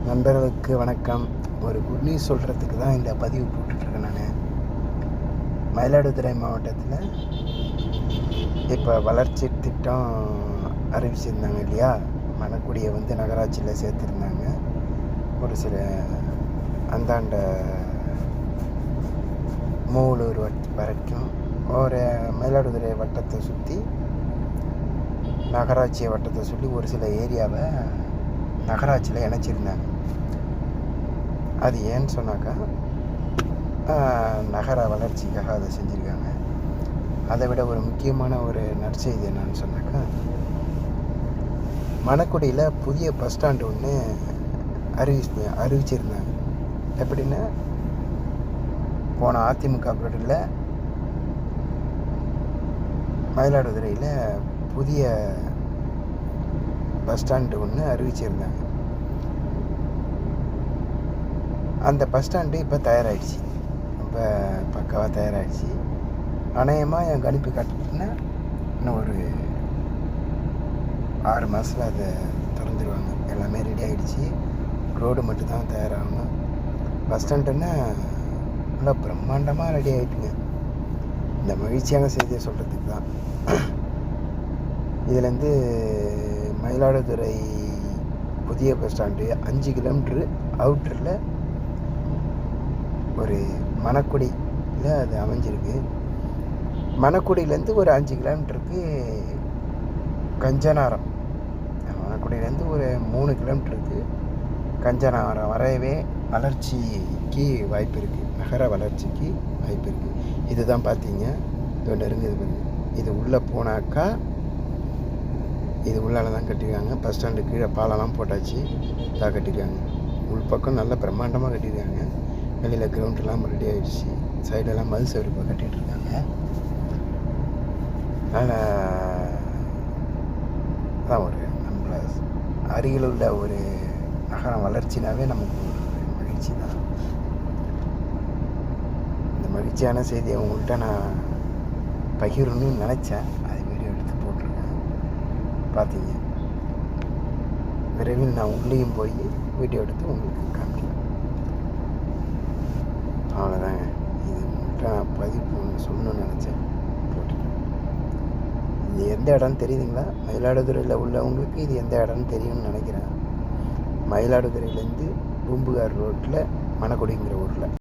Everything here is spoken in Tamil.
நண்பர்களுக்கு வணக்கம். ஒரு குட் நியூஸ் சொல்கிறதுக்கு தான் இந்த பதிவு போட்டுட்ருக்கேன். நான் மயிலாடுதுறை மாவட்டத்தில் இப்போ வளர்ச்சி திட்டம் அறிவிச்சிருந்தாங்க இல்லையா. மணக்குடியை நகராட்சியில் சேர்த்துருந்தாங்க. ஒரு சில அந்தாண்ட மூலூர் வரைக்கும் ஒரு மயிலாடுதுறை வட்டத்தை சுற்றி நகராட்சியை வட்டத்தை சொல்லி ஒரு சில ஏரியாவை நகராட்சியில் இணைச்சிருந்தாங்க. அது ஏன்னு சொன்னாக்கா நகர வளர்ச்சிக்காக அதை செஞ்சுருக்காங்க. அதை விட ஒரு முக்கியமான ஒரு நற்செய்தி என்னன்னு சொன்னாக்கா, மணக்குடியில் புதிய பஸ் ஸ்டாண்டு ஒன்று அறிவிச்சிருந்தாங்க. எப்படின்னா, போன அதிமுக பீரியடில் மயிலாடுதுறையில் புதிய பஸ் ஸ்டாண்டு ஒன்று அறிவிச்சிருந்தாங்க. அந்த பஸ் ஸ்டாண்டு இப்போ தயாராகிடுச்சு. இப்போ பக்காவாக தயாராகிடுச்சு. அநேகமாக என் கணிப்பு கட்டினா இன்னும் ஒரு 6 மாதத்தில் அதை திறந்துடுவாங்க. எல்லாமே ரெடி ஆகிடுச்சு. ரோடு மட்டும்தான் தயாராகணும். பஸ் ஸ்டாண்டுன்னா நல்லா பிரம்மாண்டமாக ரெடி ஆகிட்டுங்க. இந்த மகிழ்ச்சியான செய்தியை சொல்கிறதுக்கு தான். இதுலேருந்து மயிலாடுதுறை புதிய பஸ் ஸ்டாண்டு 5 கிலோமீட்ரு அவுட்டரில் ஒரு மணக்குடியில் அது அமைஞ்சிருக்கு. மணக்குடியிலேருந்து ஒரு 5 கிலோமீட்டருக்கு கஞ்சனாரம், மணக்குடியிலேருந்து ஒரு 3 கிலோமீட்டருக்கு கஞ்சனாரம் வரையவே வளர்ச்சிக்கு வாய்ப்பு இருக்குது. நகர வளர்ச்சிக்கு வாய்ப்பு இருக்குது. இதுதான் பார்த்தீங்க, இது நெருங்குது. இது உள்ளே போனாக்கா இது உள்ளால தான் கட்டியிருக்காங்க. பஸ் ஸ்டாண்டு கீழே பாலெல்லாம் போட்டாச்சு, இதாக கட்டியிருக்காங்க. உள்பக்கம் நல்ல பிரம்மாண்டமாக கட்டியிருக்காங்க. வெளியில் கிரவுண்டெல்லாம் ரெடி ஆகிடுச்சு. சைடெல்லாம் மது சவுரிப்பா கட்டிகிட்டு இருக்காங்க. அதனால் அதான் ஒரு நம்மளை அருகில் உள்ள ஒரு நகரம் வளர்ச்சினாவே நமக்கு ஒரு மகிழ்ச்சி தான். இந்த மகிழ்ச்சியான செய்தியை உங்கள்கிட்ட நான் பகிரணும்னு நினச்சேன். அது வீடியோ எடுத்து போட்டிருக்கேன், பார்த்தீங்க. விரைவில் நான் உள்ளேயும் போய் வீடியோ எடுத்து உங்களுக்கு காமிக்கிறேன். அவ்வளோதாங்க. இது உங்கள்கிட்ட நான் பதிவு சொல்லணும்னு நினச்சேன், போட்டுட்டேன். இது எந்த இடம்னு தெரியுதுங்களா? மயிலாடுதுறையில் உள்ளவங்களுக்கு இது எந்த இடம்னு தெரியும்னு நினைக்கிறேன். மயிலாடுதுறையிலேருந்து பூம்புகார் ரோட்டில் மணக்குடிங்கிற ஊரில்.